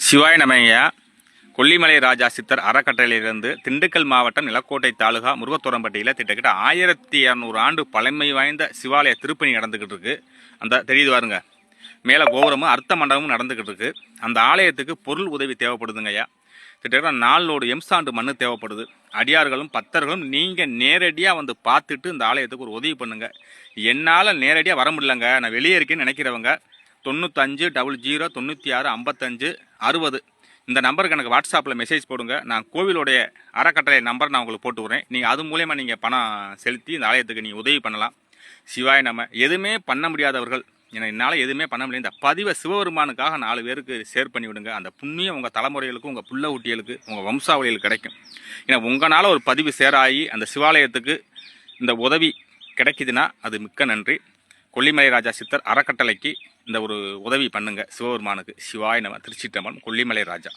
சிவாய நமய்யா. கொல்லிமலை ராஜா சித்தர் அறக்கட்டளையிலிருந்து திண்டுக்கல் மாவட்டம் நிலக்கோட்டை தாலுகா முருகத்தோரம்பட்டியில் திட்டக்கிட்ட 1200 ஆண்டு பழமை வாய்ந்த சிவாலய திருப்பணி நடந்துக்கிட்டு இருக்கு. அந்த தெரியுது பாருங்க, மேலே கோபுரமும் அர்த்த மண்டபமும் நடந்துக்கிட்டு இருக்கு. அந்த ஆலயத்துக்கு பொருள் உதவி தேவைப்படுதுங்கய்யா. கிட்டத்தட்ட 4 லோடு எம்சாண்டு மண்ணு தேவைப்படுது. அடியார்களும் பக்தர்களும் நீங்கள் நேரடியாக வந்து பார்த்துட்டு இந்த ஆலயத்துக்கு ஒரு உதவி பண்ணுங்க. என்னால் நேரடியாக வர முடியலங்க, நான் வெளியே இருக்கேன்னு நினைக்கிறவங்க 95 00 96 55 60 இந்த நம்பருக்கு எனக்கு வாட்ஸ்அப்பில் மெசேஜ் போடுங்க. நான் கோவிலுடைய அறக்கட்டளை நம்பர் நான் உங்களுக்கு போட்டு விட்றேன். நீங்கள் அது மூலயமா நீங்கள் பணம் செலுத்தி இந்த ஆலயத்துக்கு நீங்கள் உதவி பண்ணலாம். சிவாய நம்ம எதுவுமே பண்ண முடியாதவர்கள், என்னால் எதுவுமே பண்ண முடியாது, இந்த பதிவை சிவபெருமானுக்காக 4 பேருக்கு ஷேர் பண்ணி விடுங்க. அந்த புண்ணியம் உங்கள் தலைமுறைகளுக்கு, உங்கள் புள்ள ஊட்டிகளுக்கு, உங்கள் வம்சாவளிகளுக்கு கிடைக்கும். ஏன்னா உங்களால் ஒரு பதிவு சேராகி அந்த சிவாலயத்துக்கு இந்த உதவி கிடைக்குதுன்னா அது மிக்க நன்றி. கொல்லிமலை ராஜா சித்தர் அறக்கட்டளைக்கு இந்த ஒரு உதவி பண்ணுங்க சிவபெருமானுக்கு. சிவாய நம. திருச்சிற்றம்பலம். கொல்லிமலை ராஜா.